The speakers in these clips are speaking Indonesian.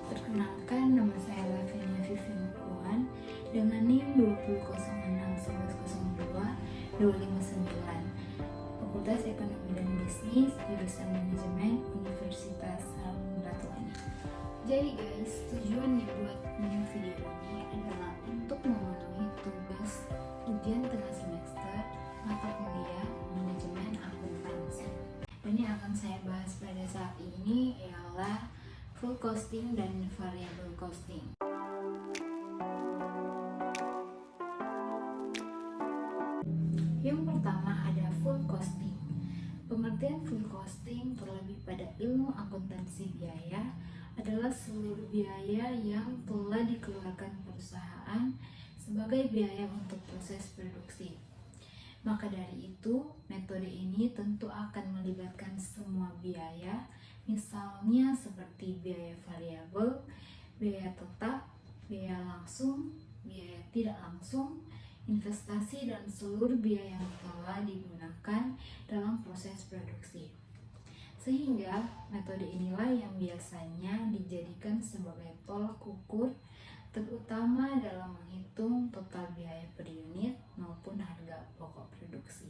Perkenalkan, nama saya Lavenia Vivian Puan dengan NIM 20061102 Fakultas Ekonomi dan Bisnis, jurusan Manajemen, Universitas Samratulangi. Jadi guys, tujuan dibuatnya video ini adalah untuk memenuhi tugas ujian tengah semester mata kuliah Manajemen Akuntansi. Dan yang akan saya bahas pada saat ini ialah full costing dan variable costing. Yang pertama ada full costing. Pengertian full costing terlebih pada ilmu akuntansi biaya adalah seluruh biaya yang telah dikeluarkan perusahaan sebagai biaya untuk proses produksi. Maka dari itu, metode ini tentu akan melibatkan semua biaya, misalnya seperti biaya variabel, biaya tetap, biaya langsung, biaya tidak langsung, investasi, dan seluruh biaya yang telah digunakan dalam proses produksi. Sehingga metode inilah yang biasanya dijadikan sebagai tolak ukur, terutama dalam menghitung total biaya per unit maupun harga pokok produksi.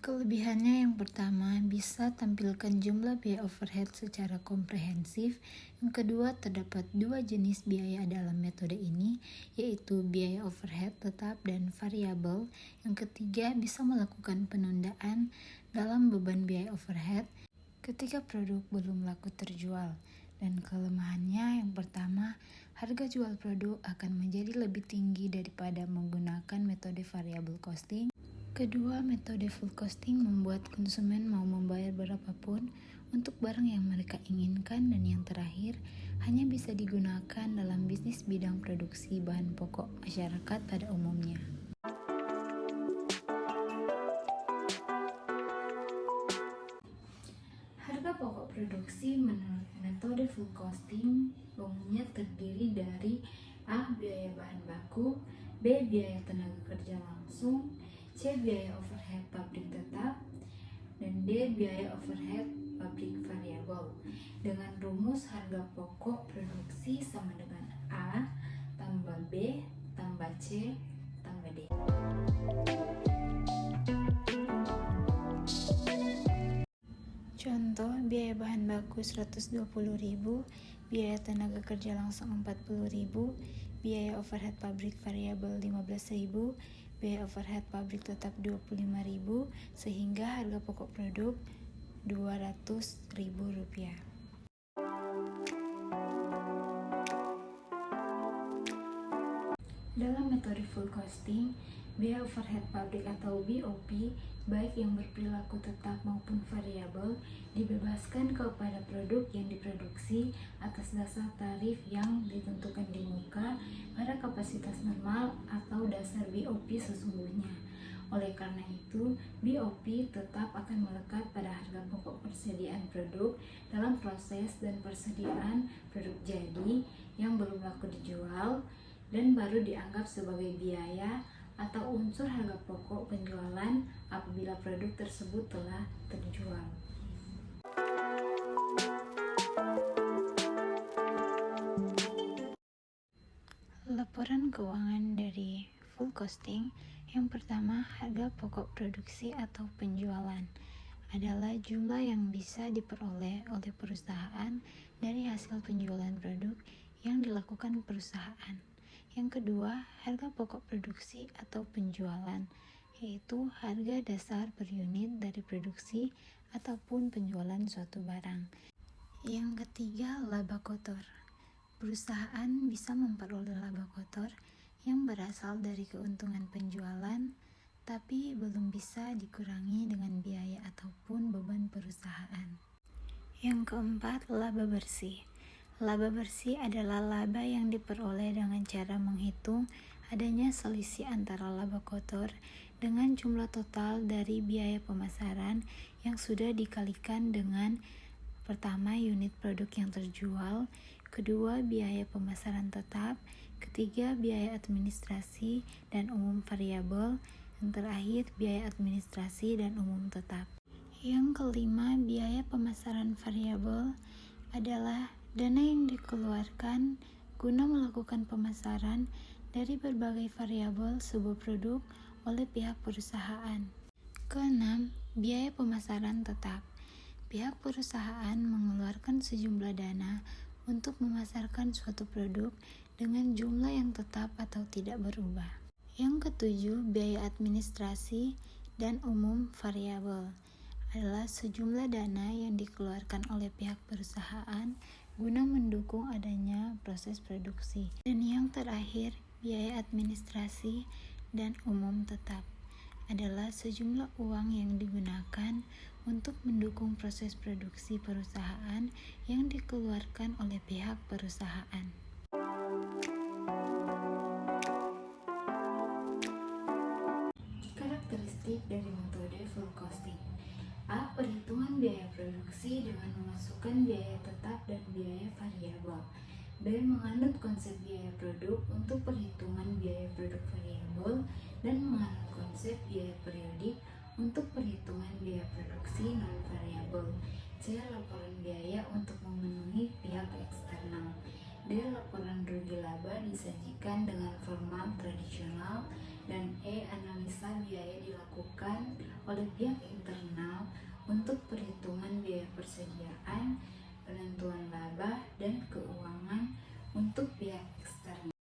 Kelebihannya yang pertama, bisa tampilkan jumlah biaya overhead secara komprehensif. Yang kedua, terdapat dua jenis biaya dalam metode ini, yaitu biaya overhead tetap dan variabel. Yang ketiga, bisa melakukan penundaan dalam beban biaya overhead ketika produk belum laku terjual. Dan kelemahannya yang pertama, harga jual produk akan menjadi lebih tinggi daripada menggunakan metode variable costing. Kedua, metode full costing membuat konsumen mau membayar berapapun untuk barang yang mereka inginkan. Dan yang terakhir, hanya bisa digunakan dalam bisnis bidang produksi bahan pokok masyarakat pada umumnya. Harga pokok produksi menurut metode full costing umumnya terdiri dari A. Biaya bahan baku, B. Biaya tenaga kerja langsung, C. Biaya overhead pabrik tetap, dan D. Biaya overhead pabrik variabel. Dengan rumus harga pokok produksi sama dengan A tambah B tambah C tambah D. Contoh, biaya bahan baku 120.000, biaya tenaga kerja langsung 40.000, biaya overhead pabrik variabel 15.000, biaya overhead pabrik tetap 25.000, sehingga harga pokok produk Rp200.000. Dalam metode full costing, biaya overhead pabrik atau BOP, baik yang berperilaku tetap maupun variabel, dibebaskan kepada produk yang diproduksi atas dasar tarif yang ditentukan di muka pada kapasitas normal atau dasar BOP sesungguhnya. Oleh karena itu, BOP tetap akan melekat pada harga pokok persediaan produk dalam proses dan persediaan produk jadi yang belum laku dijual, dan baru dianggap sebagai biaya atau unsur harga pokok penjualan apabila produk tersebut telah terjual. Laporan keuangan dari full costing. Yang pertama, harga pokok produksi atau penjualan adalah jumlah yang bisa diperoleh oleh perusahaan dari hasil penjualan produk yang dilakukan perusahaan. Yang kedua, harga pokok produksi atau penjualan, yaitu harga dasar per unit dari produksi ataupun penjualan suatu barang. Yang ketiga, laba kotor. Perusahaan bisa memperoleh laba kotor yang berasal dari keuntungan penjualan, tapi belum bisa dikurangi dengan biaya ataupun beban perusahaan. Yang keempat, laba bersih. Laba bersih adalah laba yang diperoleh dengan cara menghitung adanya selisih antara laba kotor dengan jumlah total dari biaya pemasaran yang sudah dikalikan dengan pertama, unit produk yang terjual, kedua, biaya pemasaran tetap, ketiga, biaya administrasi dan umum variabel, dan terakhir, biaya administrasi dan umum tetap. Yang kelima, biaya pemasaran variabel adalah dana yang dikeluarkan guna melakukan pemasaran dari berbagai variabel sebuah produk oleh pihak perusahaan. Keenam, biaya pemasaran tetap. Pihak perusahaan mengeluarkan sejumlah dana untuk memasarkan suatu produk dengan jumlah yang tetap atau tidak berubah. Yang ketujuh, biaya administrasi dan umum variabel adalah sejumlah dana yang dikeluarkan oleh pihak perusahaan guna mendukung adanya proses produksi. Dan yang terakhir, biaya administrasi dan umum tetap adalah sejumlah uang yang digunakan untuk mendukung proses produksi perusahaan yang dikeluarkan oleh pihak perusahaan. Karakteristik dari metode full costing. A. Perhitungan biaya produksi dengan memasukkan biaya tetap dan biaya variabel. B. Menganut konsep biaya produk untuk perhitungan biaya produk variabel dan menganut konsep biaya periodik untuk perhitungan biaya produksi non-variabel. C. Laporan biaya untuk memenuhi pihak eksternal. D. Laporan rugi laba disajikan dengan format tradisional. Dan E. Analisa biaya dilakukan oleh pihak internal untuk perhitungan biaya persediaan, penentuan laba, dan keuangan untuk pihak eksternal.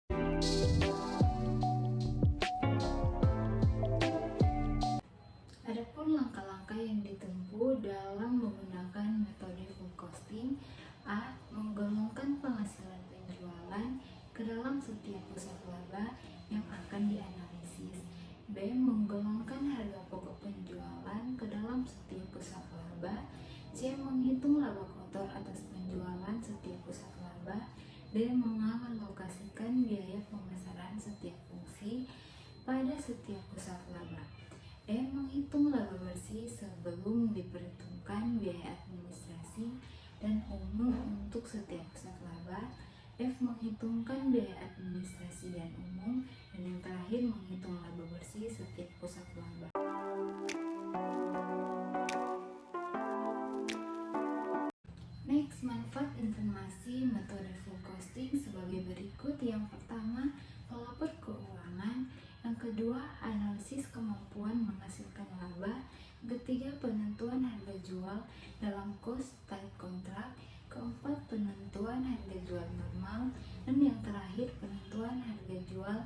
Adapun langkah-langkah yang ditempuh dalam menggunakan metode full costing. A. Menggolongkan penghasilan penjualan ke dalam setiap pusat laba yang akan dianalisis. B. Menggolongkan harga pokok penjualan ke dalam setiap pusat laba. C. Menghitung laba kotor atas penjualan setiap pusat laba. D. Mengalokasikan biaya pemasaran setiap fungsi pada setiap pusat laba. E. Menghitung laba bersih sebelum diperhitungkan biaya administrasi dan umum untuk setiap pusat laba. F. Menghitungkan biaya administrasi dan umum. Dan yang terakhir, menghitung laba bersih setiap pusat laba. Next, manfaat informasi metode full costing sebagai berikut. Yang pertama, pelapor keuangan. Yang kedua, analisis kemampuan menghasilkan laba. Ketiga, penentuan harga jual dalam cost type kontrak. Keempat, penentuan harga jual normal. Dan yang terakhir, penentuan harga jual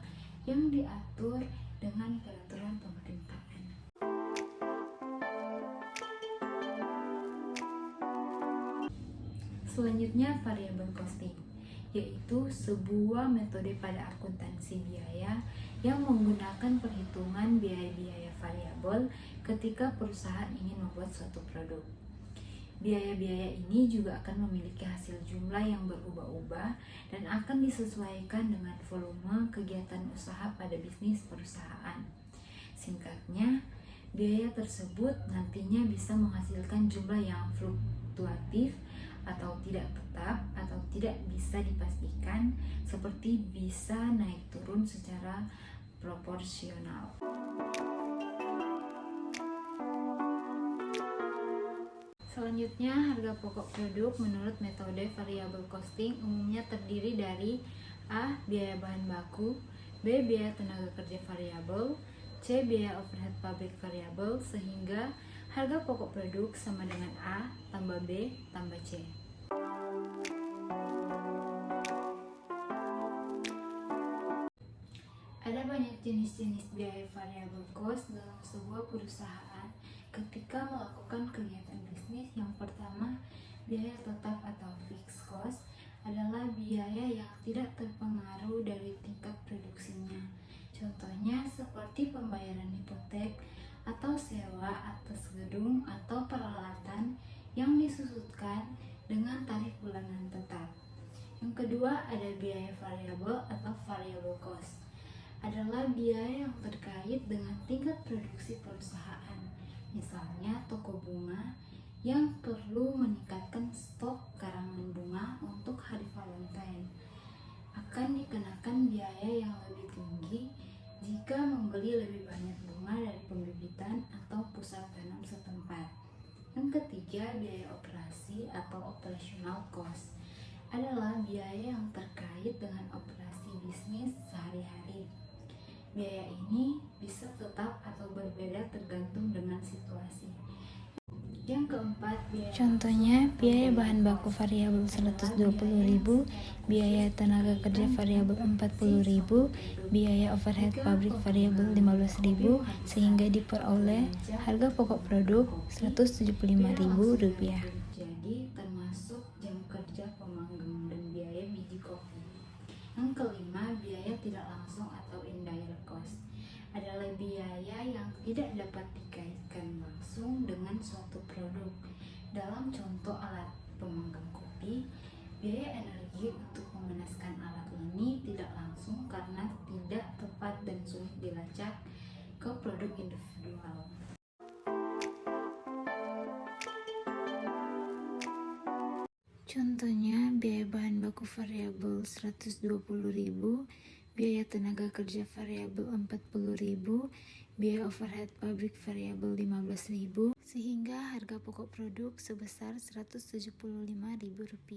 yang diatur dengan peraturan pemerintahan. Selanjutnya, variable costing, yaitu sebuah metode pada akuntansi biaya yang menggunakan perhitungan biaya-biaya variabel ketika perusahaan ingin membuat suatu produk. Biaya-biaya ini juga akan memiliki hasil jumlah yang berubah-ubah dan akan disesuaikan dengan volume kegiatan usaha pada bisnis perusahaan. Singkatnya, biaya tersebut nantinya bisa menghasilkan jumlah yang fluktuatif atau tidak tetap atau tidak bisa dipastikan, seperti bisa naik turun secara proporsional. Selanjutnya, harga pokok produk menurut metode variable costing umumnya terdiri dari A. Biaya bahan baku, B. Biaya tenaga kerja variabel, C. Biaya overhead pabrik variabel, sehingga harga pokok produk sama dengan A tambah B tambah C. Ada banyak jenis-jenis biaya variable cost dalam sebuah perusahaan ketika melakukan kegiatan bisnis. Yang pertama, biaya tetap atau fixed cost adalah biaya yang tidak terpengaruh dari tingkat produksinya. Contohnya seperti pembayaran hipotek atau sewa atas gedung atau peralatan yang disusutkan dengan tarif bulanan tetap. Yang kedua, ada biaya variabel atau variable cost. Adalah biaya yang terkait dengan tingkat produksi perusahaan. Misalnya toko bunga yang perlu meningkatkan stok karangan bunga untuk hari Valentine. Akan dikenakan biaya yang lebih tinggi jika membeli lebih banyak bunga dari pembibitan atau pusat tanam setempat. Yang ketiga, biaya operasi atau operational cost adalah biaya yang terkait dengan operasi bisnis sehari-hari. Biaya ini bisa tetap atau berbeda tergantung dengan situasi. Yang keempat, contohnya biaya bahan baku variabel 120.000, biaya tenaga kerja variabel 40.000, biaya overhead pabrik variabel 15.000, sehingga diperoleh harga pokok produk Rp175.000. Jadi termasuk jam kerja pemanggang dan biaya biji kopi. Yang kelima, biaya tidak langsung atau indirect cost adalah biaya yang tidak dapat dikaitkan langsung dengan suatu produk. Dalam contoh alat pemanggang kopi, biaya energi untuk memanaskan alat ini tidak langsung karena tidak tepat dan sulit dilacak ke produk individual. Contohnya, biaya bahan baku variabel 120.000, biaya tenaga kerja variabel 40.000, biaya overhead pabrik variabel 15.000, sehingga harga pokok produk sebesar Rp175.000.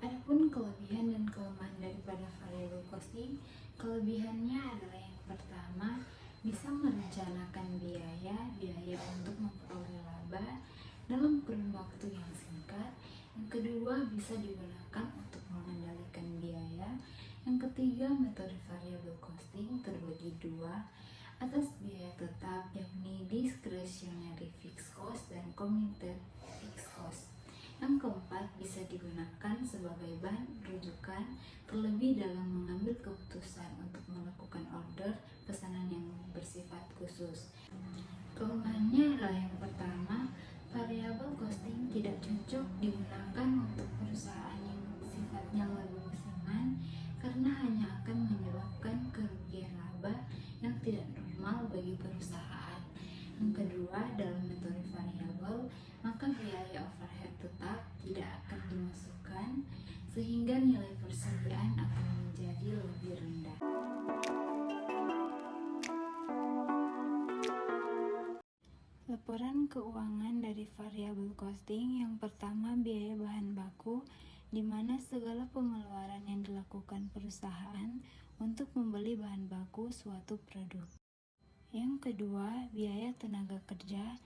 Adapun kelebihan dan kelemahan daripada variable costing, kelebihannya adalah yang pertama, bisa merencanakan biaya untuk memperoleh laba dalam kurun waktu yang singkat. Yang kedua, bisa digunakan untuk mengendalikan biaya. Yang ketiga, metode variable costing terbagi dua, atas biaya tetap yakni discretionary fixed cost dan committed fixed cost. Yang keempat, bisa digunakan sebagai bahan rujukan terlebih dalam mengambil keputusan untuk melakukan order pesanan yang bersifat khusus. Kelemahannya adalah yang pertama, variable costing tidak cocok digunakan untuk perusahaan yang sifatnya laba musiman karena hanya akan menyebabkan kerugian laba yang tidak normal bagi perusahaan. Yang kedua, dalam metode variabel, maka biaya overhead tetap tidak akan dimasukkan sehingga nilai persediaan akan menjadi lebih rendah. Laporan keuangan dari variable costing. Yang pertama, biaya bahan baku, di mana segala pengeluaran yang dilakukan perusahaan untuk membeli bahan baku suatu produk. Yang kedua, biaya tenaga kerja,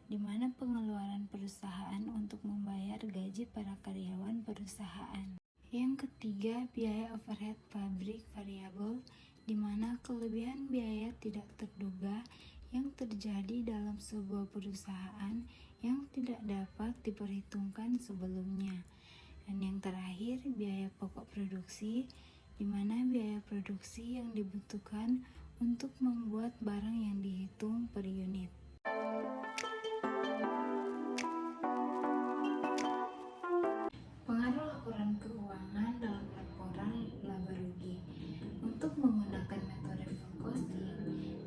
di mana pengeluaran perusahaan untuk membayar gaji para karyawan perusahaan. Yang ketiga, biaya overhead pabrik variabel, di mana kelebihan biaya tidak terduga yang terjadi dalam sebuah perusahaan yang tidak dapat diperhitungkan sebelumnya. Dan yang terakhir, biaya pokok produksi, di mana biaya produksi yang dibutuhkan untuk membuat barang yang dihitung per unit. Pengaruh laporan keuangan dalam laporan laba rugi. Untuk menggunakan metode full costing,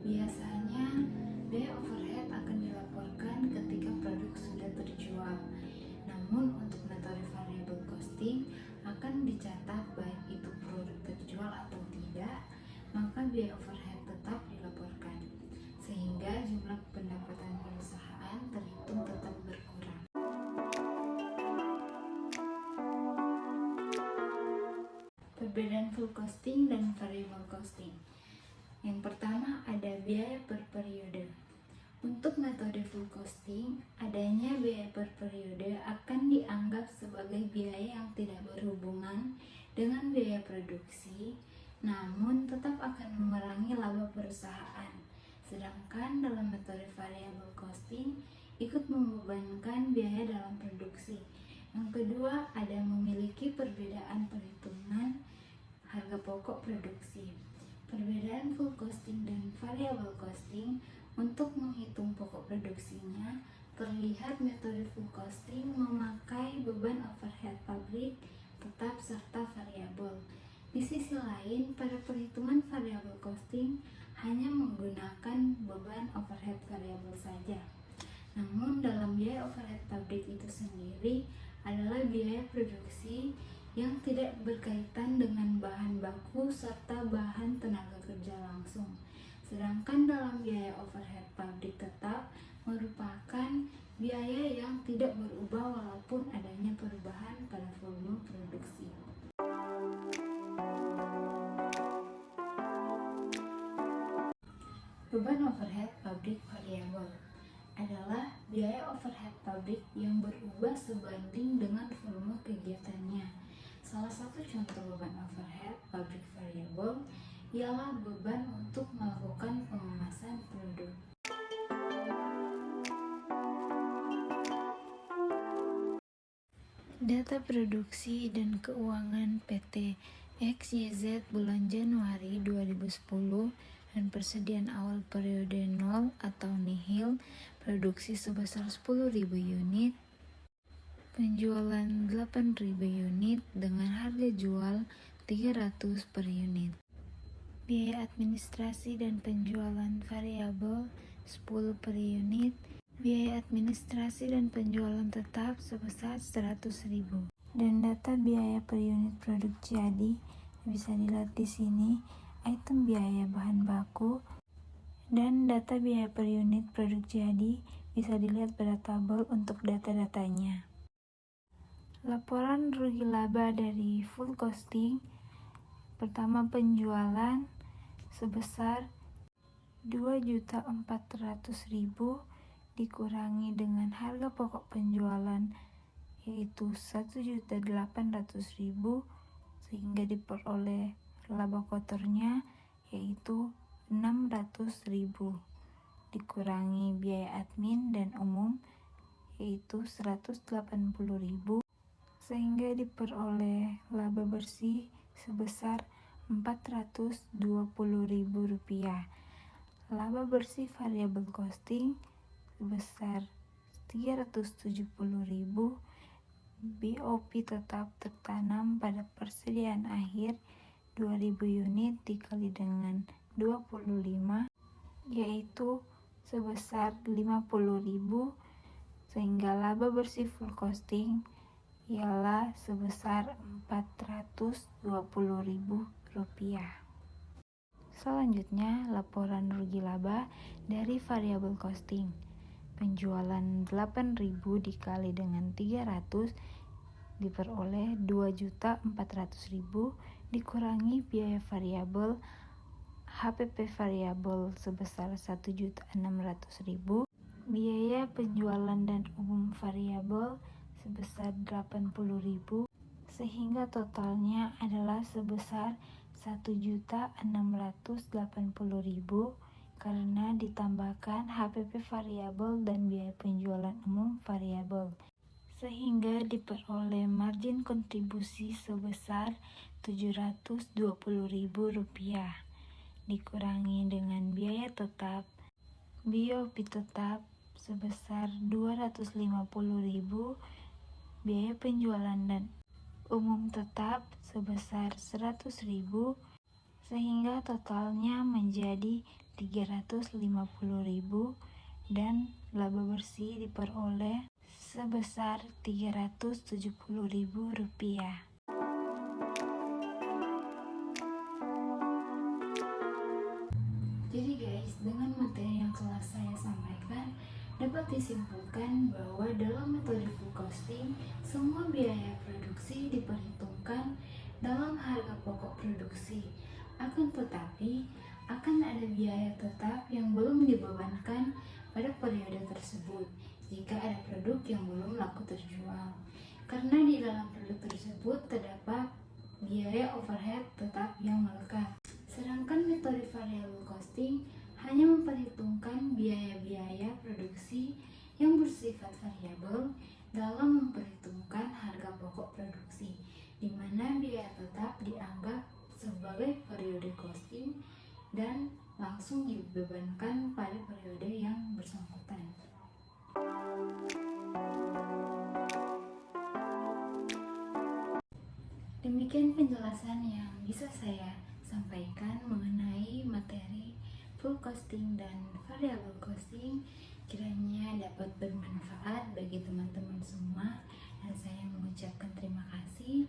biasanya biaya overhead akan dilaporkan ketika produk sudah terjual. Namun untuk metode variable costing akan dicatat baik itu produk terjual atau tidak, maka biaya overhead tetap dilaporkan, sehingga jumlah pendapatan perusahaan terhitung tetap berkurang. Perbedaan full costing dan variable costing. Yang pertama, ada biaya per periode. Untuk metode full costing, adanya biaya per periode akan dianggap sebagai biaya yang tidak berhubungan dengan biaya produksi, namun tetap akan mengurangi laba perusahaan. Sedangkan dalam metode variable costing, ikut membebankan biaya dalam produksi. Yang kedua, ada memiliki perbedaan perhitungan harga pokok produksi. Perbedaan full costing dan variable costing. Untuk menghitung pokok produksinya, terlihat metode full costing memakai beban overhead pabrik tetap serta variabel. Di sisi lain, pada perhitungan variable costing hanya menggunakan beban overhead variabel saja. Namun dalam biaya overhead pabrik itu sendiri adalah biaya produksi yang tidak berkaitan dengan bahan baku serta bahan tenaga kerja langsung. Sedangkan dalam biaya overhead pabrik tetap merupakan biaya yang tidak berubah walaupun adanya perubahan pada volume produksi. Beban overhead pabrik variabel adalah biaya overhead pabrik yang berubah sebanding dengan volume kegiatannya. Salah satu contoh beban overhead pabrik variabel ialah beban untuk melakukan pengemasan produk. Data produksi dan keuangan PT XYZ bulan Januari 2010 dan persediaan awal periode 0 atau nihil, produksi sebesar 10.000 unit, penjualan 8.000 unit dengan harga jual 300 per unit. Biaya administrasi dan penjualan variabel 10 per unit, biaya administrasi dan penjualan tetap sebesar 100.000. Dan data biaya per unit produk jadi bisa dilihat di sini, item biaya bahan baku dan data biaya per unit produk jadi bisa dilihat pada tabel untuk data-datanya. Laporan rugi laba dari full costing. Pertama, penjualan sebesar 2.400.000 dikurangi dengan harga pokok penjualan yaitu 1.800.000 sehingga diperoleh laba kotornya yaitu 600.000 dikurangi biaya admin dan umum yaitu 180.000 sehingga diperoleh laba bersih sebesar Rp420.000. Laba bersih variabel costing sebesar 370.000. BOP tetap tertanam pada persediaan akhir 2.000 unit dikali dengan 25 yaitu sebesar 50.000 sehingga laba bersih full costing ialah sebesar Rp420.000. Selanjutnya, laporan rugi laba dari variabel costing. Penjualan 8.000 dikali dengan 300 diperoleh 2.400.000 dikurangi biaya variabel HPP variabel sebesar 1.600.000, biaya penjualan dan umum variabel sebesar 80.000 sehingga totalnya adalah sebesar 1.680.000 karena ditambahkan HPP variabel dan biaya penjualan umum variabel sehingga diperoleh margin kontribusi sebesar Rp720.000 dikurangi dengan biaya tetap BOP tetap sebesar Rp250.000, biaya penjualan dan umum tetap sebesar Rp100.000 sehingga totalnya menjadi Rp350.000 dan laba bersih diperoleh sebesar Rp370.000. Jadi guys, dengan materi yang telah saya sampaikan dapat disimpulkan bahwa dalam metode full costing semua biaya produksi diperhitungkan dalam harga pokok produksi. Akan tetapi, akan ada biaya tetap yang belum dibebankan pada periode tersebut jika ada produk yang belum laku terjual. Karena di dalam produk tersebut terdapat biaya overhead tetap yang melekat. Sedangkan metode variable costing hanya memperhitungkan biaya-biaya produksi yang bersifat variabel dalam memperhitungkan harga pokok produksi, di mana biaya tetap dianggap sebagai periode costing dan langsung dibebankan pada periode yang bersangkutan. Demikian penjelasan yang bisa saya sampaikan mengenai materi full costing dan variable costing. Kiranya dapat bermanfaat bagi teman-teman semua dan saya mengucapkan terima kasih.